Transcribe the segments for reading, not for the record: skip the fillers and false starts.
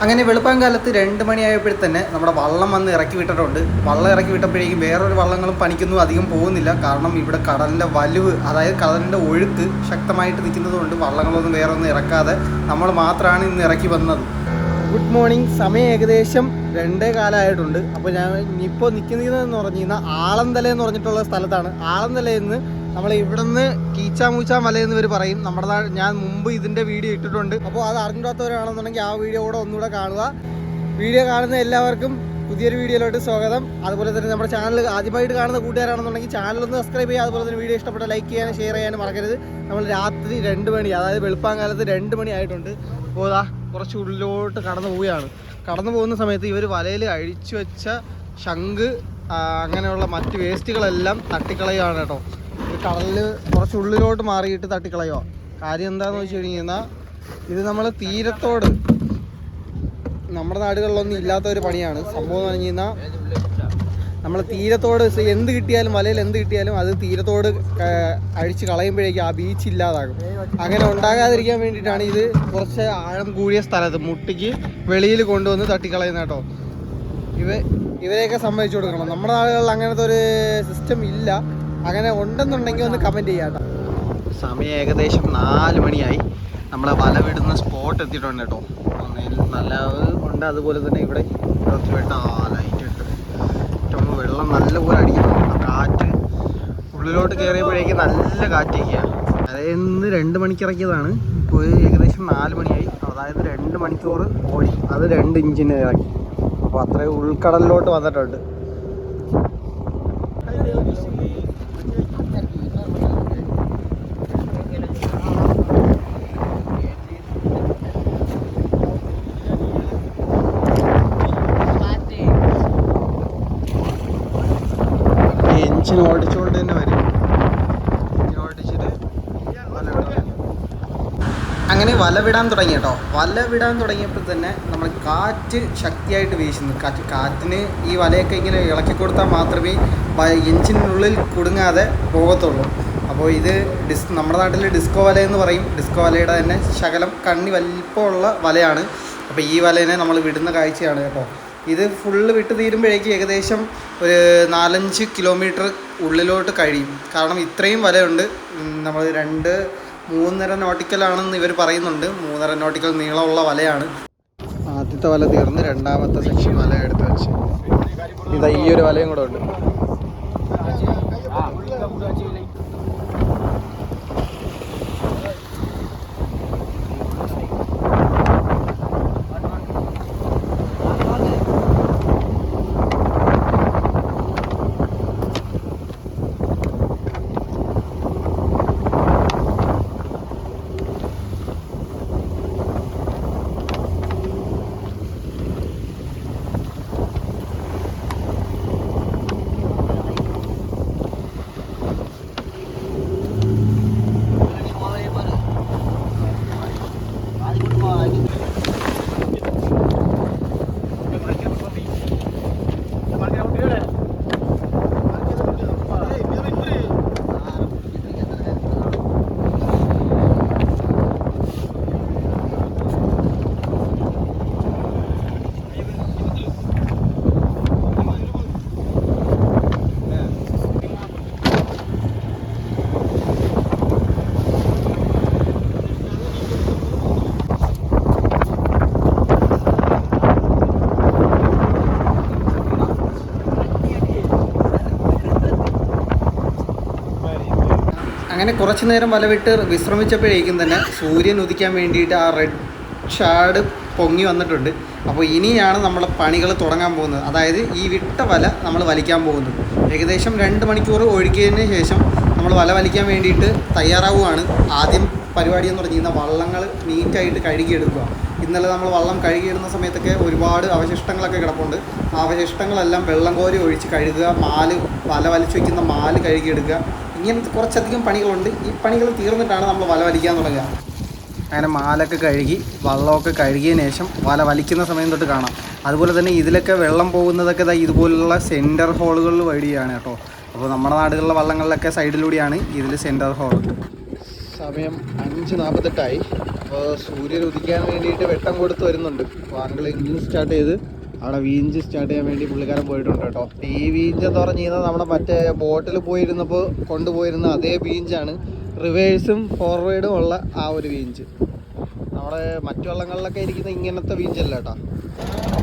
അങ്ങനെ വെളുപ്പാങ്കാലത്ത് 2 മണിയായപ്പോഴത്തന്നെ നമ്മുടെ വള്ളം വന്ന് ഇറക്കി വിട്ടിട്ടുണ്ട്. വള്ളം ഇറക്കി വിട്ടപ്പോഴേക്കും വേറൊരു വള്ളങ്ങളും പണിക്കൊന്നും അധികം പോകുന്നില്ല. കാരണം ഇവിടെ കടലിൻ്റെ വലുവ്, അതായത് കടലിൻ്റെ ഒഴുക്ക് ശക്തമായിട്ട് നിൽക്കുന്നത് കൊണ്ട് വള്ളങ്ങളൊന്നും വേറെ ഒന്നും ഇറക്കാതെ നമ്മൾ മാത്രമാണ് ഇന്ന് ഇറക്കി വന്നത്. Good morning. സമയം ഏകദേശം 2:15 അപ്പോൾ ഞാൻ ഇപ്പോൾ നിൽക്കുന്നതെന്ന് പറഞ്ഞു കഴിഞ്ഞാൽ ആളന്തല എന്ന് പറഞ്ഞിട്ടുള്ള സ്ഥലത്താണ്. ആളന്തലയിൽ നിന്ന് നമ്മൾ ഇവിടെ നിന്ന് കീച്ചാമൂച്ചാ മലയെന്ന് ഇവർ പറയും. നമ്മുടെ ഞാൻ മുമ്പ് ഇതിൻ്റെ വീഡിയോ ഇട്ടിട്ടുണ്ട്. അപ്പോൾ അത് അറിഞ്ഞിടാത്തവരാണെന്നുണ്ടെങ്കിൽ ആ വീഡിയോ കൂടെ ഒന്നുകൂടെ കാണുക. വീഡിയോ കാണുന്ന എല്ലാവർക്കും പുതിയൊരു വീഡിയോയിലോട്ട് സ്വാഗതം. അതുപോലെ തന്നെ നമ്മുടെ ചാനൽ ആദ്യമായിട്ട് കാണുന്ന കൂട്ടുകാരാണെന്നുണ്ടെങ്കിൽ ചാനലൊന്ന് സബ്സ്ക്രൈബ് ചെയ്യുക. അതുപോലെ തന്നെ വീഡിയോ ഇഷ്ടപ്പെട്ട ലൈക്ക് ചെയ്യാനും ഷെയർ ചെയ്യാനും മറക്കരുത്. നമ്മൾ രാത്രി 2 മണി, അതായത് വെളുപ്പാങ്കാലത്ത് 2 മണി ആയിട്ടുണ്ട്. അപ്പോൾ കുറച്ച് ഉള്ളിലോട്ട് കടന്നു പോവുകയാണ്. കടന്നു പോകുന്ന സമയത്ത് ഇവർ വലയിൽ അഴിച്ചു വെച്ച ശംഖ് അങ്ങനെയുള്ള മറ്റ് വേസ്റ്റുകളെല്ലാം തട്ടിക്കളയുകയാണ് കേട്ടോ. കടലിൽ കുറച്ച് ഉള്ളിലോട്ട് മാറിയിട്ട് തട്ടിക്കളയുക. കാര്യം എന്താണെന്ന് വെച്ച് കഴിഞ്ഞാൽ ഇത് നമ്മൾ തീരത്തോട്, നമ്മുടെ നാടുകളിലൊന്നും ഇല്ലാത്ത ഒരു പണിയാണ്. സംഭവം എന്ന് പറഞ്ഞു കഴിഞ്ഞാൽ നമ്മൾ തീരത്തോട് എന്ത് കിട്ടിയാലും, വലയിൽ എന്ത് കിട്ടിയാലും അത് തീരത്തോട് അഴിച്ച് കളയുമ്പോഴേക്കും ആ ബീച്ച് ഇല്ലാതാകും. അങ്ങനെ ഉണ്ടാകാതിരിക്കാൻ വേണ്ടിയിട്ടാണ് ഇത് കുറച്ച് ആഴം കൂടിയ സ്ഥലത്ത് മുട്ടിക്ക് വെളിയിൽ കൊണ്ടുവന്ന് തട്ടിക്കളയുന്ന കേട്ടോ. ഇവരെയൊക്കെ സമ്മതിച്ചു കൊടുക്കണം. നമ്മുടെ നാടുകളിൽ അങ്ങനത്തെ ഒരു സിസ്റ്റം ഇല്ല. അങ്ങനെ ഉണ്ടെന്നുണ്ടെങ്കിൽ ഒന്ന് കമൻറ്റ് ചെയ്യാം കേട്ടോ. സമയം ഏകദേശം 4 മണിയായി. നമ്മളെ വല വിടുന്ന സ്പോട്ട് എത്തിയിട്ടുണ്ട് കേട്ടോ. നല്ല ഉണ്ട്. അതുപോലെ തന്നെ ഇവിടെ ലൈറ്റ് ഉണ്ട്. ഏറ്റവും വെള്ളം നല്ലപോലെ അടിക്കുന്നുണ്ട്. കാറ്റ് ഉള്ളിലോട്ട് കയറിയപ്പോഴേക്കും നല്ല കാറ്റൊക്കെയാണ്. അതായത് 2 മണിക്ക് ഇറക്കിയതാണ്. ഇപ്പോൾ ഏകദേശം 4 മണിയായി. അതായത് 2 മണിക്കൂർ ഓടി. അത് 2 ഇഞ്ചിന് ഇറക്കി. അപ്പോൾ അത്രയും ഉൾക്കടലിലോട്ട് വന്നിട്ടുണ്ട്. എഞ്ചിൻ ഓടിച്ചുകൊണ്ട് തന്നെ വരും. എഞ്ചിൻ ഓടിച്ചിട്ട് വല വിടാം. അങ്ങനെ വല വിടാൻ തുടങ്ങി കേട്ടോ. വല വിടാൻ തുടങ്ങിയപ്പോൾ തന്നെ നമ്മൾ കാറ്റ് ശക്തിയായിട്ട് വീശുന്നു. കാറ്റിന് ഈ വലയൊക്കെ ഇങ്ങനെ ഇളക്കി കൊടുത്താൽ മാത്രമേ എഞ്ചിനുള്ളിൽ കുടുങ്ങാതെ പോകത്തുള്ളൂ. അപ്പോൾ ഇത് നമ്മുടെ നാട്ടിൽ ഡിസ്കോ വല എന്ന് പറയും. ഡിസ്കോ വലയുടെ തന്നെ ശകലം കണ്ണി വലിപ്പമുള്ള വലയാണ്. അപ്പോൾ ഈ വലേനെ നമ്മൾ വിടുന്ന കാഴ്ചയാണ് കേട്ടോ. ഇത് ഫുള്ള് വിട്ട് തീരുമ്പോഴേക്ക് ഏകദേശം ഒരു 4-5 കിലോമീറ്റർ ഉള്ളിലോട്ട് കഴിയും. കാരണം ഇത്രയും വലയുണ്ട്. നമ്മൾ 3.5 നോട്ടിക്കലാണെന്ന് ഇവർ പറയുന്നുണ്ട്. 3.5 നോട്ടിക്കൽ നീളമുള്ള വലയാണ്. ആദ്യത്തെ വല തീർന്ന് രണ്ടാമത്തെ സെക്ഷൻ വല എടുത്ത് വെച്ച് ഇതാ ഈ ഒരു വലയും കൂടെ ഉണ്ട്. അങ്ങനെ കുറച്ച് നേരം വലവിട്ട് വിശ്രമിച്ചപ്പോഴേക്കും തന്നെ സൂര്യൻ ഉദിക്കാൻ വേണ്ടിയിട്ട് ആ റെഡ് ഷാഡ് പൊങ്ങി വന്നിട്ടുണ്ട്. അപ്പോൾ ഇനിയാണ് നമ്മളെ പണികൾ തുടങ്ങാൻ പോകുന്നത്. അതായത് ഈ വിട്ട വല നമ്മൾ വലിക്കാൻ പോകുന്നത്. ഏകദേശം 2 മണിക്കൂർ ഒഴുകിയതിന് ശേഷം നമ്മൾ വല വലിക്കാൻ വേണ്ടിയിട്ട് തയ്യാറാവുകയാണ്. ആദ്യം പരിപാടി എന്ന് പറഞ്ഞു കഴിഞ്ഞാൽ വള്ളങ്ങൾ നീറ്റായിട്ട് കഴുകിയെടുക്കുക. ഇന്നലെ നമ്മൾ വള്ളം കഴുകിയിടുന്ന സമയത്തൊക്കെ ഒരുപാട് അവശിഷ്ടങ്ങളൊക്കെ കിടപ്പുണ്ട്. ആ അവശിഷ്ടങ്ങളെല്ലാം വെള്ളം കോരി ഒഴിച്ച് കഴുകുക. വല വലിച്ചു വയ്ക്കുന്ന മാല് കഴുകിയെടുക്കുക. ഇങ്ങനത്തെ കുറച്ചധികം പണികളുണ്ട്. ഈ പണികൾ തീർന്നിട്ടാണ് നമ്മൾ വല വലിക്കാൻ തുടങ്ങുക. അങ്ങനെ മാലൊക്കെ കഴുകി വള്ളമൊക്കെ കഴുകിയതിന് ശേഷം വല വലിക്കുന്ന സമയം തൊട്ട് കാണാം. അതുപോലെ തന്നെ ഇതിലൊക്കെ വെള്ളം പോകുന്നതൊക്കെ ഇതുപോലുള്ള സെൻറ്റർ ഹോളുകളിൽ വഴിയാണ് കേട്ടോ. അപ്പോൾ നമ്മുടെ നാടുകളിലെ വള്ളങ്ങളിലൊക്കെ സൈഡിലൂടെയാണ് ഇതിൽ സെൻറ്റർ ഹോൾ. സമയം 5:48 അപ്പോൾ സൂര്യൻ ഉദിക്കാൻ വേണ്ടിയിട്ട് വെട്ടം കൊടുത്ത് വരുന്നുണ്ട്. അപ്പോൾ അങ്കിൾ എഞ്ചിൻ സ്റ്റാർട്ട് ചെയ്ത് അവിടെ വീഞ്ച് സ്റ്റാർട്ട് ചെയ്യാൻ വേണ്ടി പുള്ളിക്കാരൻ പോയിട്ടുണ്ട് കേട്ടോ. ഈ വീഞ്ച് എന്ന് പറഞ്ഞു കഴിഞ്ഞാൽ നമ്മുടെ മറ്റേ ബോട്ടിൽ പോയിരുന്നപ്പോൾ കൊണ്ടുപോയിരുന്ന അതേ വീഞ്ചാണ്, റിവേഴ്സും ഫോർവേഡും ഉള്ള ആ ഒരു വീഞ്ച്. നമ്മുടെ മറ്റു വള്ളങ്ങളിലൊക്കെ ഇരിക്കുന്ന ഇങ്ങനത്തെ വീഞ്ചല്ല കേട്ടോ.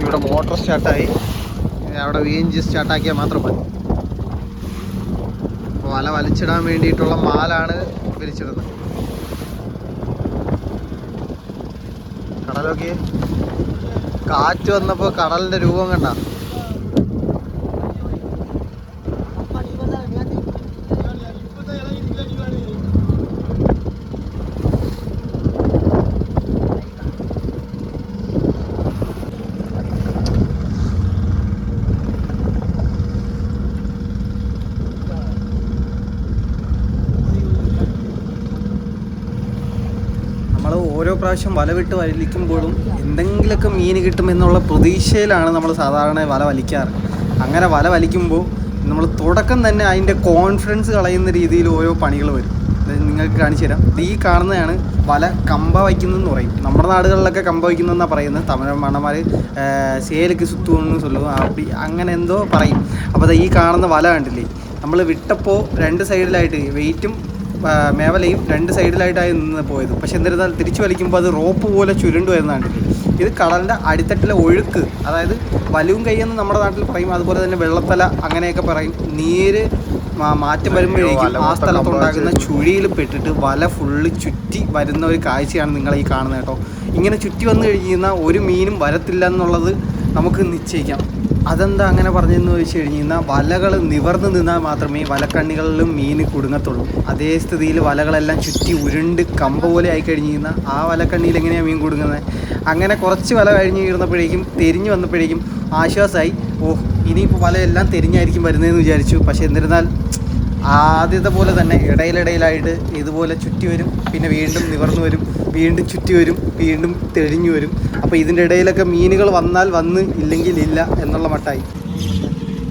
ഇവിടെ മോട്ടോർ സ്റ്റാർട്ടായി, അവിടെ വീഞ്ച് സ്റ്റാർട്ടാക്കിയാൽ മാത്രം മതി. വല വലിച്ചിടാൻ വേണ്ടിയിട്ടുള്ള മാലാണ് വിരിച്ചിടുന്നത്. കടലൊക്കെ കാറ്റ് വന്നപ്പോൾ കടലിൻ്റെ രൂപം കണ്ട. ഓരോ പ്രാവശ്യം വല വിട്ട് വലിക്കുമ്പോഴും എന്തെങ്കിലുമൊക്കെ മീൻ കിട്ടുമെന്നുള്ള പ്രതീക്ഷയിലാണ് നമ്മൾ സാധാരണ വല വലിക്കാറ്. അങ്ങനെ വല വലിക്കുമ്പോൾ നമ്മൾ തുടക്കം തന്നെ അതിൻ്റെ കോൺഫിഡൻസ് കളയുന്ന രീതിയിൽ ഓരോ പണികൾ വരും. നിങ്ങൾക്ക് കാണിച്ചു തരാം. ഈ കാണുന്നതാണ് വല കമ്പ വയ്ക്കുന്നതെന്ന് പറയും. നമ്മുടെ നാടുകളിലൊക്കെ കമ്പ വയ്ക്കുന്നതെന്നാണ് പറയുന്നത്. തമിഴ് മണ്ണന്മാർ സേലക്ക് സുത്തുവെന്ന് ചൊല്ലും, അപ്പി അങ്ങനെ എന്തോ പറയും. അപ്പോൾ ഈ കാണുന്ന വല കണ്ടില്ലേ, നമ്മൾ വിട്ടപ്പോൾ രണ്ട് സൈഡിലായിട്ട് വെയിറ്റും മേവലയും രണ്ട് സൈഡിലായിട്ടായി നിന്ന് പോയത്. പക്ഷെ എന്നിരുന്നാൽ തിരിച്ചു വലിക്കുമ്പോൾ അത് റോപ്പ് പോലെ ചുരുണ്ടു വരുന്നതാണ്. ഇത് കടലിൻ്റെ അടിത്തട്ടിലെ ഒഴുക്ക്, അതായത് വലവും കൈയെന്ന് നമ്മുടെ നാട്ടിൽ പറയും, അതുപോലെ തന്നെ വെള്ളത്തല അങ്ങനെയൊക്കെ പറയും. നീര് മാറ്റം വരുമ്പോഴേക്കും ആ സ്ഥലത്തുണ്ടാകുന്ന ചുഴിയിൽ പെട്ടിട്ട് വല ഫുള്ള് ചുറ്റി വരുന്ന ഒരു കാഴ്ചയാണ് നിങ്ങൾ ഈ കാണുന്നത് കേട്ടോ. ഇങ്ങനെ ചുറ്റി വന്നു കഴിഞ്ഞാൽ ഒരു മീനും വരത്തില്ല എന്നുള്ളത് നമുക്ക് നിശ്ചയിക്കാം. അതെന്താ അങ്ങനെ പറഞ്ഞതെന്ന് ചോദിച്ചു കഴിഞ്ഞാൽ വലകൾ നിവർന്ന് നിന്നാൽ മാത്രമേ വലക്കണ്ണികളിലും മീൻ കുടുങ്ങത്തുള്ളൂ. അതേ സ്ഥിതിയിൽ വലകളെല്ലാം ചുറ്റി ഉരുണ്ട് കമ്പ പോലെ ആയിക്കഴിഞ്ഞ് കഴിഞ്ഞാൽ ആ വലക്കണ്ണിയിൽ എങ്ങനെയാണ് മീൻ കുടുങ്ങുന്നത്? അങ്ങനെ കുറച്ച് വല കഴിഞ്ഞ് ഇരുന്നപ്പോഴേക്കും തെരിഞ്ഞ് വന്നപ്പോഴേക്കും ആശ്വാസമായി. ഇനിയിപ്പോൾ വലയെല്ലാം തെരിഞ്ഞായിരിക്കും വരുന്നതെന്ന് വിചാരിച്ചു. പക്ഷേ എന്നിരുന്നാൽ ആദ്യത്തെ പോലെ തന്നെ ഇടയിലിടയിലായിട്ട് ഇതുപോലെ ചുറ്റി വരും, പിന്നെ വീണ്ടും നിവർന്നു വരും, വീണ്ടും ചുറ്റി വരും, വീണ്ടും തെളിഞ്ഞു വരും. അപ്പോൾ ഇതിൻ്റെ ഇടയിലൊക്കെ മീനുകൾ വന്നാൽ വന്ന്, ഇല്ലെങ്കിൽ ഇല്ല എന്നുള്ള മട്ടായി.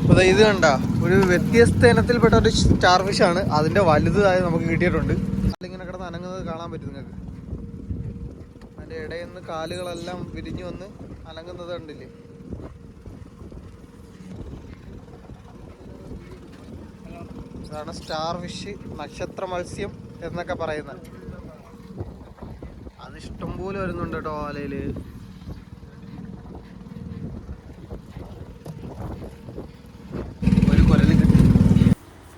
അപ്പോൾ ഇത് കണ്ട ഒരു വ്യത്യസ്ത ഇനത്തിൽപ്പെട്ട ഒരു സ്റ്റാർ ഫിഷാണ്. അതിൻ്റെ വലുതായി നമുക്ക് കിട്ടിയിട്ടുണ്ട്. അതിങ്ങനെ കിടന്ന് അനങ്ങുന്നത് കാണാൻ പറ്റും നിങ്ങൾക്ക്. അതിൻ്റെ ഇടയിൽ നിന്ന് കാലുകളെല്ലാം വിരിഞ്ഞു വന്ന് അനങ്ങുന്നത് കണ്ടില്ലേ. അതാണ് സ്റ്റാർ ഫിഷ്, നക്ഷത്ര മത്സ്യം എന്നൊക്കെ പറയുന്നത്. അത് ഇഷ്ടംപോലെ വരുന്നുണ്ട് കേട്ടോ വലയിൽ. ഒരു കൊലല് കിട്ടി.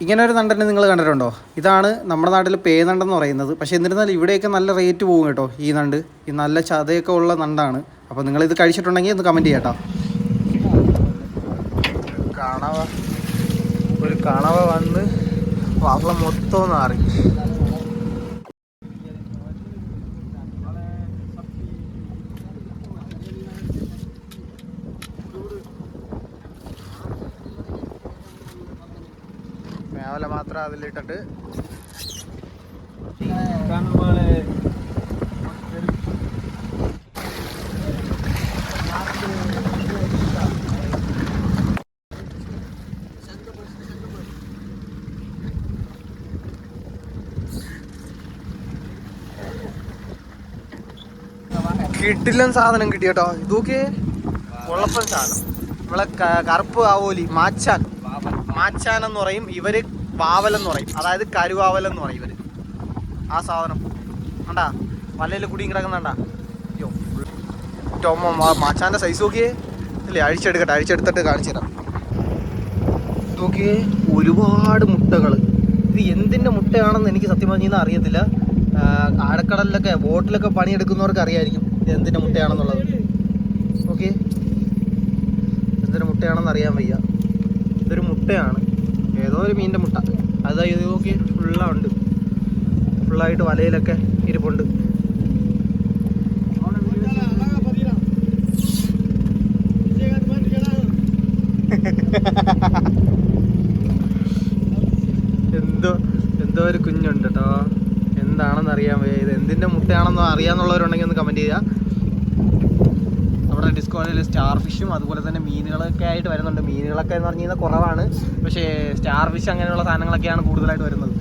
ഇങ്ങനെ ഒരു നണ്ടനെ നിങ്ങൾ കണ്ടിട്ടുണ്ടോ? ഇതാണ് നമ്മുടെ നാട്ടിൽ പേനണ്ടെന്ന് പറയുന്നത്. പക്ഷേ എന്നിരുന്നാൽ ഇവിടെയൊക്കെ നല്ല റേറ്റ് പോകും കേട്ടോ. ഈ നണ്ട് ഈ നല്ല ചതയൊക്കെ ഉള്ള നണ്ടാണ്. അപ്പോൾ നിങ്ങളിത് കഴിച്ചിട്ടുണ്ടെങ്കിൽ ഒന്ന് കമൻറ്റ് ചെയ്യാട്ടോ. ഒരു കണവ വന്ന് വള്ളം മൊത്തം നാറി. മേവല മാത്രം അതിലിട്ടിട്ട് കിട്ടില്ലൻ സാധനം കിട്ടി കേട്ടോ. ഇതൊക്കെ ഉള്ളപ്പൻ സാധനം. നമ്മളെ കറുപ്പ് ആവോലി മാച്ചാൻ എന്ന് പറയും, ഇവര് വാവലെന്ന് പറയും, അതായത് കരുവാവലെന്ന് പറയും ഇവര്. ആ സാധനം കണ്ടാ വലയിൽ കുടിയും കിടക്കുന്നുണ്ടാ. അയ്യോ മാച്ചാൻ്റെ സൈസ് നോക്കിയേ അല്ലേ. അഴിച്ചെടുത്തിട്ട് കാണിച്ചു തരാം. നോക്കിയേ ഒരുപാട് മുട്ടകൾ. ഇത് എന്തിൻ്റെ മുട്ടയാണെന്ന് എനിക്ക് സത്യം പറഞ്ഞാൽ അറിയത്തില്ല. ആഴക്കടലിലൊക്കെ ബോട്ടിലൊക്കെ പണിയെടുക്കുന്നവർക്ക് അറിയായിരിക്കും ഇത് എന്തിൻ്റെ മുട്ടയാണെന്നുള്ളത്. ഓക്കെ, എന്തിൻ്റെ മുട്ടയാണെന്ന് അറിയാൻ വയ്യ. ഇതൊരു മുട്ടയാണ്, ഏതോ ഒരു മീനിൻ്റെ മുട്ട. അതായത് നോക്കി ഫുള്ളുണ്ട്, ഫുള്ളായിട്ട് വലയിലൊക്കെ ഇരിപ്പുണ്ട്. എന്തോ ഒരു കുഞ്ഞുണ്ട് കേട്ടോ. എന്താണെന്ന് അറിയാൻ വയ്യ. ഇത് എന്തിൻ്റെ മുട്ടയാണെന്നോ അറിയാമെന്നുള്ളവരുണ്ടെങ്കിൽ ഒന്ന് കമൻറ്റ് ചെയ്യുക. നമ്മുടെ ഡിസ്കവറിയിൽ സ്റ്റാർ ഫിഷും അതുപോലെ തന്നെ മീനുകളൊക്കെ ആയിട്ട് വരുന്നുണ്ട്. മീനുകളൊക്കെ എന്ന് പറഞ്ഞു കഴിഞ്ഞാൽ കുറവാണ്, പക്ഷേ സ്റ്റാർ ഫിഷ് അങ്ങനെയുള്ള സാധനങ്ങളൊക്കെയാണ് കൂടുതലായിട്ട് വരുന്നത്.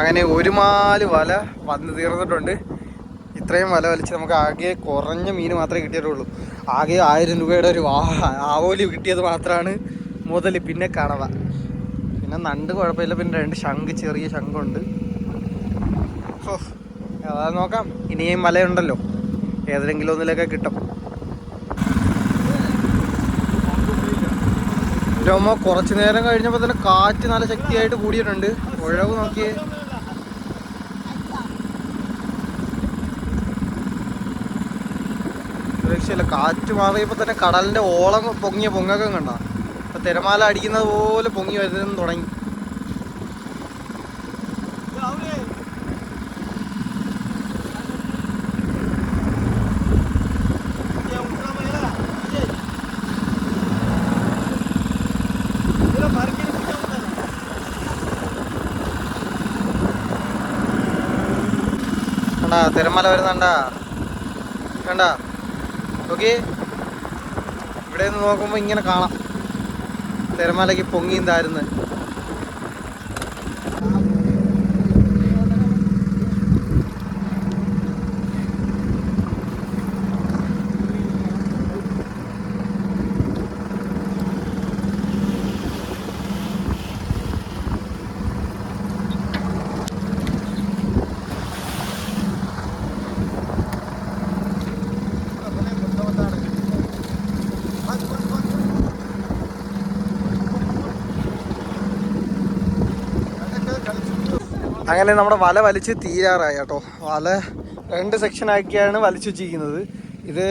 അങ്ങനെ ഒരുമാല് വല വന്ന് തീർന്നിട്ടുണ്ട്. ഇത്രയും വല വലിച്ച് നമുക്ക് ആകെ കുറഞ്ഞ മീൻ മാത്രമേ കിട്ടിയിട്ടുള്ളൂ. ആകെ 1000 രൂപയുടെ ഒരു ആവോലി കിട്ടിയത് മാത്രമാണ് മുതൽ. പിന്നെ കണവ, പിന്നെ നണ്ട് കുഴപ്പമില്ല, പിന്നെ 2 ശംഖ്, ചെറിയ ശംഖുണ്ട്. അതാ നോക്കാം, ഇനിയും വലയുണ്ടല്ലോ, ഏതെങ്കിലും ഒന്നിലൊക്കെ കിട്ടും. രോമോ കുറച്ച് നേരം കഴിഞ്ഞപ്പോൾ തന്നെ കാറ്റ് നല്ല ശക്തിയായിട്ട് കൂടിയിട്ടുണ്ട്. ഉഴവ് നോക്കിയേ, രക്ഷയില്ല. കാറ്റ് മാറിയപ്പോൾ തന്നെ കടലിൻ്റെ ഓളം പൊങ്ങിയ പൊങ്ങക്കം കണ്ട, അപ്പം തിരമാല അടിക്കുന്നത് പോലെ പൊങ്ങി വരുന്നതെന്ന് തുടങ്ങി. കണ്ടാ തിരമാല വരുന്നുണ്ടാ, കണ്ടാ? ഓക്കെ, ഇവിടെ നിന്ന് നോക്കുമ്പോൾ ഇങ്ങനെ കാണാം തിരമാലയ്ക്ക് പൊങ്ങിയും താരുന്ന്. അങ്ങനെ നമ്മുടെ വല വലിച്ച് തീരാറായി കേട്ടോ. വല 2 സെക്ഷനാക്കിയാണ് വലിച്ചു വെച്ചിരിക്കുന്നത്. ഇത്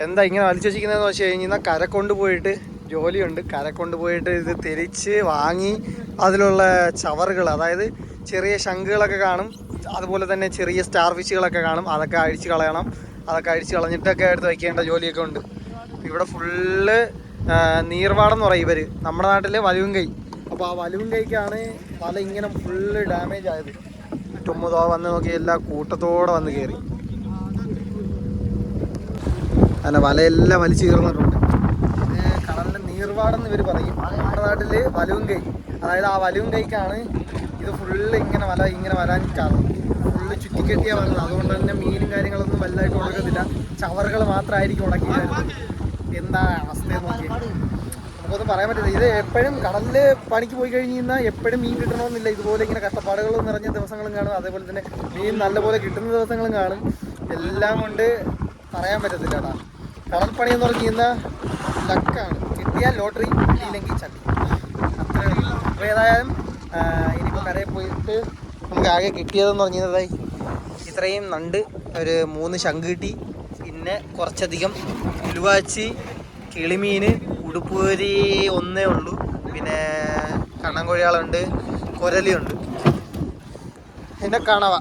എന്താ ഇങ്ങനെ വലിച്ചു വെച്ചിരിക്കുന്നതെന്ന് വെച്ച് കഴിഞ്ഞാൽ കര കൊണ്ടുപോയിട്ട് ജോലിയുണ്ട്. കര കൊണ്ടുപോയിട്ട് ഇത് തിരിച്ച് വാങ്ങി അതിലുള്ള ചവറുകൾ, അതായത് ചെറിയ ശംഖുകളൊക്കെ കാണും, അതുപോലെ തന്നെ ചെറിയ സ്റ്റാർ ഫിഷുകളൊക്കെ കാണും, അതൊക്കെ അഴിച്ച് കളയണം. അതൊക്കെ അഴിച്ച് കളഞ്ഞിട്ടൊക്കെ എടുത്ത് വയ്ക്കേണ്ട ജോലിയൊക്കെ ഉണ്ട്. ഇവിടെ ഫുള്ള് നീർവാടം എന്ന് പറയും ഇവർ, നമ്മുടെ നാട്ടിൽ വലുവങ്കൈ. അപ്പോൾ ആ വലുവങ്കൈക്കാണ് വല ഇങ്ങനെ ഫുള്ള് ഡാമേജ് ആയത്. ചുമ്മുതോ വന്ന് നോക്കി എല്ലാ കൂട്ടത്തോടെ വന്ന് കയറി. അല്ല, വലയെല്ലാം വലിച്ചു കീർന്നിട്ടുണ്ട്. കടലിൻ്റെ നീർവാടെന്ന് ഇവർ പറയും. നമ്മുടെ നാട്ടിൽ വലുവങ്കൈ, അതായത് ആ വലുവങ്കൈക്കാണ് ഇത് ഫുള്ള് ഇങ്ങനെ വല ഇങ്ങനെ വരാനിട്ടാണ്. ഫുള്ള് ചുറ്റിക്കെട്ടിയാണ് വന്നത്. അതുകൊണ്ട് തന്നെ മീനും കാര്യങ്ങളൊന്നും വലുതായിട്ട് ഉടക്കത്തില്ല, ചവറുകൾ മാത്രമായിരിക്കും ഉടക്കിയത്. എന്താ അവസ്ഥയെന്ന് നോക്കിയാൽ നമുക്കൊന്നും പറയാൻ പറ്റില്ല. ഇത് എപ്പോഴും കടലിൽ പണിക്ക് പോയി കഴിഞ്ഞ് കഴിഞ്ഞാൽ എപ്പോഴും മീൻ കിട്ടണമെന്നില്ല. ഇതുപോലെ ഇങ്ങനെ കഷ്ടപ്പാടുകളും നിറഞ്ഞ ദിവസങ്ങളും കാണും, അതേപോലെ തന്നെ മീൻ നല്ലപോലെ കിട്ടുന്ന ദിവസങ്ങളും കാണും. എല്ലാം കൊണ്ട് പറയാൻ പറ്റത്തില്ല കേട്ടോ. കടൽ പണി എന്ന് പറഞ്ഞു കഴിഞ്ഞാൽ ലക്കാണ്. കിട്ടിയാൽ ലോട്ടറി, കിട്ടിയില്ലെങ്കിൽ ചട്ടി, അത്രയേ ഉള്ളൂ. അപ്പോൾ ഏതായാലും ഇനിയിപ്പോൾ കരയിൽ പോയിട്ട് നമുക്ക് ആകെ കിട്ടിയതെന്ന് പറഞ്ഞതായി ഇത്രയും നണ്ട്, ഒരു 3 ശംഖ് കിട്ടി, പിന്നെ കുറച്ചധികം ഉലുവാച്ചി, കിളിമീൻ, ഉടുപ്പൂരി ഒന്നേ ഉള്ളൂ, പിന്നെ കണ്ണൻകോഴികളുണ്ട്, കൊരലിയുണ്ട്, പിന്നെ കണവ.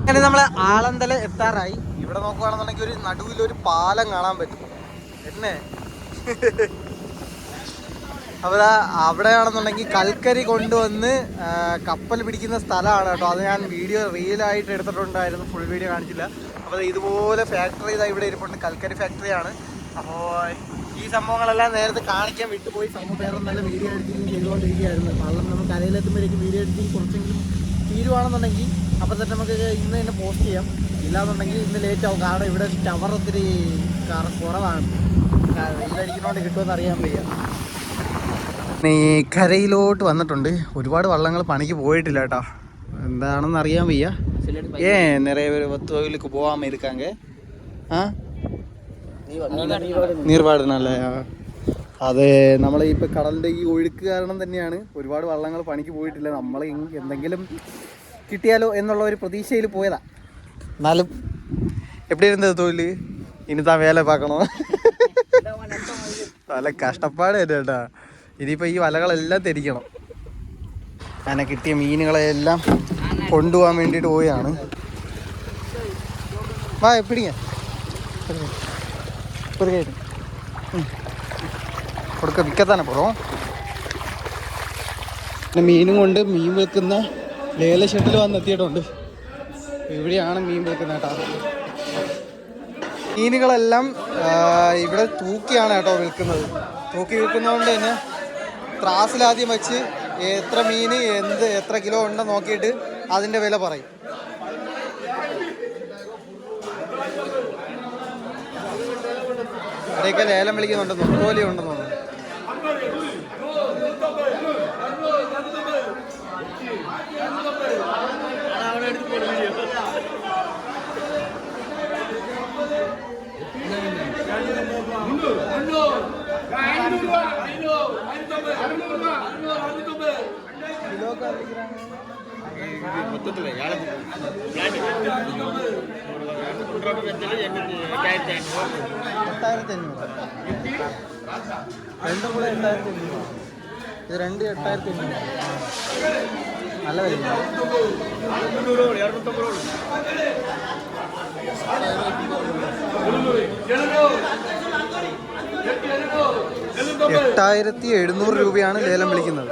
അങ്ങനെ നമ്മൾ ആളന്തല എത്താറായി. ഇവിടെ നോക്കുകയാണെന്നുണ്ടെങ്കിൽ ഒരു നടുവിലൊരു പാലം കാണാൻ പറ്റും എന്നെ. അപ്പോൾ അവിടെയാണെന്നുണ്ടെങ്കിൽ കൽക്കരി കൊണ്ടുവന്ന് കപ്പൽ പിടിക്കുന്ന സ്ഥലമാണ് കേട്ടോ. അത് ഞാൻ റീലായിട്ട് എടുത്തിട്ടുണ്ടായിരുന്നു, ഫുൾ വീഡിയോ കാണിച്ചില്ല. അപ്പോൾ ഇതുപോലെ ഫാക്ടറി ഇതാ ഇവിടെ ഇരിപ്പുണ്ട്, കൽക്കരി ഫാക്ടറിയാണ്. അപ്പോൾ ഈ സംഭവങ്ങളെല്ലാം നേരത്തെ കാണിക്കാൻ വിട്ടുപോയി. സംഭവം വേറെ നല്ല വീഡിയോ എഡിറ്റിംഗ് ചെയ്തുകൊണ്ടിരിക്കുകയായിരുന്നു. വള്ളം നമ്മൾ കരയിലെത്തുമ്പോഴേക്കും വീഡിയോ എഡിറ്റിംഗ് കുറച്ചെങ്കിലും തീരുവാണെന്നുണ്ടെങ്കിൽ അപ്പോൾ തന്നെ നമുക്ക് ഇന്ന് തന്നെ പോസ്റ്റ് ചെയ്യാം. ഇല്ലാന്നുണ്ടെങ്കിൽ ഇന്ന് ലേറ്റ് ആവും. കാരണം ഇവിടെ ടവർ ഒത്തിരി കുറവാണ്, വെയിലടിക്കുന്നതുകൊണ്ട് കിട്ടുമെന്ന് അറിയാൻ വയ്യ. ഈ കരയിലോട്ട് വന്നിട്ടുണ്ട്. ഒരുപാട് വള്ളങ്ങൾ പണിക്ക് പോയിട്ടില്ല കേട്ടോ, എന്താണെന്ന് അറിയാൻ വയ്യ. നിറയെ പേര് 10 கோயிலுக்கு போகாமல் இருக்காங்க. നീർപാടുന്നല്ലേ? അത് നമ്മളിപ്പോൾ കടലിൻ്റെ ഈ ഒഴുക്ക് കാരണം തന്നെയാണ് ഒരുപാട് വള്ളങ്ങൾ പണിക്ക് പോയിട്ടില്ല. നമ്മൾ എന്തെങ്കിലും കിട്ടിയാലോ എന്നുള്ള ഒരു പ്രതീക്ഷയിൽ പോയതാ. എന്നാലും എപ്പടി ഇരുന്നത് തൊഴിൽ, ഇനി താൻ വേല പാക്കണോ? നല്ല കഷ്ടപ്പാട് തന്നെ കേട്ടാ. ഇനിയിപ്പോൾ ഈ വലകളെല്ലാം തിരിക്കണം. അങ്ങനെ കിട്ടിയ മീനുകളെല്ലാം കൊണ്ടുപോകാൻ വേണ്ടിയിട്ട് പോവുകയാണ്. വാ എപ്പിടിങ്ങ കൊടുക്ക വിൽക്കത്താനെ പോറോ. പിന്നെ മീനും കൊണ്ട് മീൻ വെക്കുന്ന ലേല ഷെഡിൽ വന്നെത്തിയിട്ടുണ്ട്. ഇവിടെയാണ് മീൻ വിൽക്കുന്നത് കേട്ടോ. മീനുകളെല്ലാം ഇവിടെ തൂക്കിയാണ് കേട്ടോ വിൽക്കുന്നത്. തൂക്കി വിൽക്കുന്നതുകൊണ്ട് തന്നെ ത്രാസിലാദ്യം വെച്ച് എത്ര മീൻ എത്ര കിലോ ഉണ്ടെന്ന് നോക്കിയിട്ട് അതിൻ്റെ വില പറയും. ഇവിടെയൊക്കെ ലേലം വിളിക്കുന്നുണ്ട്, നൊത്തോലി ഉണ്ടെന്ന് തോന്നുന്നു. രണ്ടും കൂടെ 8500. ഇത് 8500. നല്ല വില. 8700 രൂപയാണ് ലേലം വിളിക്കുന്നത്.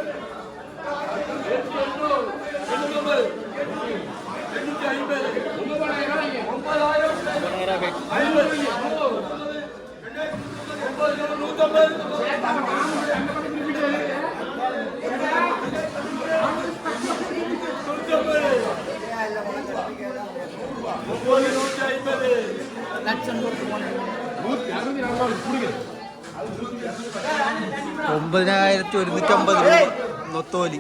$9150 നൊത്തോലി.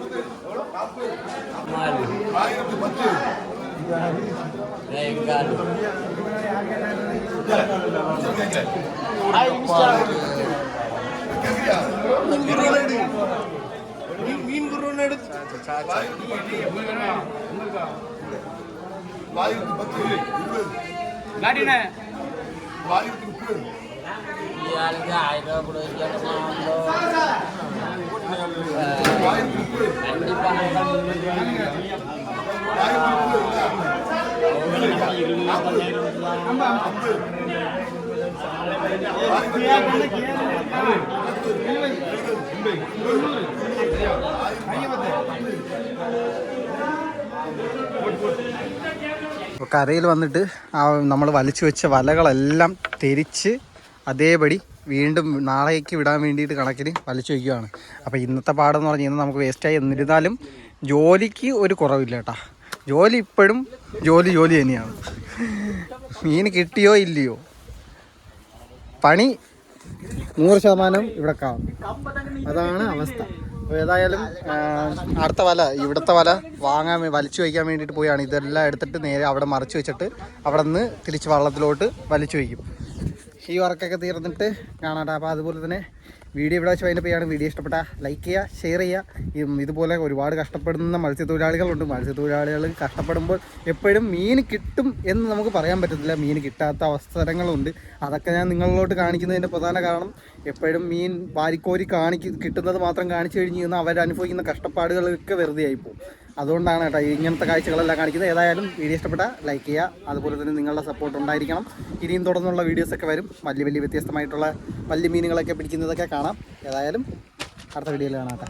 കരയിൽ വന്നിട്ട് നമ്മൾ വലിച്ചു വെച്ച വലകളെല്ലാം തിരിച്ച് അതേപടി വീണ്ടും നാളേക്ക് വിടാൻ വേണ്ടിയിട്ട് കണക്കിന് വലിച്ചു വയ്ക്കുകയാണ്. അപ്പോൾ ഇന്നത്തെ പാടെന്ന് പറഞ്ഞാൽ ഇന്ന് നമുക്ക് വേസ്റ്റായി. എന്നിരുന്നാലും ജോലിക്ക് ഒരു കുറവില്ല കേട്ടോ. ജോലി ഇപ്പോഴും ജോലി തന്നെയാണ്. മീൻ കിട്ടിയോ ഇല്ലയോ പണി 100% ഇവിടെ കാണും. അതാണ് അവസ്ഥ. അപ്പോൾ ഏതായാലും അടുത്ത വല, ഇവിടുത്തെ വല വലിച്ചു വയ്ക്കാൻ വേണ്ടിയിട്ട് പോയാണ്. ഇതെല്ലാം എടുത്തിട്ട് നേരെ അവിടെ മറിച്ച് വെച്ചിട്ട് അവിടെ നിന്ന് തിരിച്ച് വള്ളത്തിലോട്ട് വലിച്ചു വയ്ക്കും. ഈ വർക്കൊക്കെ തീർന്നിട്ട് കാണാട്ടെ. അപ്പോൾ അതുപോലെ തന്നെ വീഡിയോ ഇവിടെ വെച്ച് വൈൻഡപ്പ് ചെയ്യാണ്. വീഡിയോ ഇഷ്ടപ്പെട്ടാൽ ലൈക്ക് ചെയ്യുക, ഷെയർ ചെയ്യുക. ഇതുപോലെ ഒരുപാട് കഷ്ടപ്പെടുന്ന മത്സ്യത്തൊഴിലാളികളുണ്ട്. മത്സ്യത്തൊഴിലാളികൾ കഷ്ടപ്പെടുമ്പോൾ എപ്പോഴും മീൻ കിട്ടും എന്ന് നമുക്ക് പറയാൻ പറ്റത്തില്ല. മീൻ കിട്ടാത്ത അവസരങ്ങളുണ്ട്. അതൊക്കെ ഞാൻ നിങ്ങളിലോട്ട് കാണിക്കുന്നതിൻ്റെ പ്രധാന കാരണം എപ്പോഴും മീൻ വാരിക്കോരി കിട്ടുന്നത് മാത്രം കാണിച്ചു കഴിഞ്ഞ് കഴിഞ്ഞാൽ അവരനുഭവിക്കുന്ന കഷ്ടപ്പാടുകളൊക്കെ വെറുതെ ആയിപ്പോവും. അതുകൊണ്ടാണ് കേട്ടോ ഇങ്ങനത്തെ കാഴ്ചകളെല്ലാം കാണിക്കുന്നത്. ഏതായാലും വീഡിയോ ഇഷ്ടപ്പെട്ടാൽ ലൈക്ക് ചെയ്യുക. അതുപോലെ തന്നെ നിങ്ങളുടെ സപ്പോർട്ട് ഉണ്ടായിരിക്കണം. ഇനിയും തുടർന്നുള്ള വീഡിയോസൊക്കെ വരും. വലിയ വ്യത്യസ്തമായിട്ടുള്ള വലിയ മീനുകളൊക്കെ പിടിക്കുന്നതൊക്കെ കാണാം. ഏതായാലും അടുത്ത വീഡിയോയിൽ കാണാം.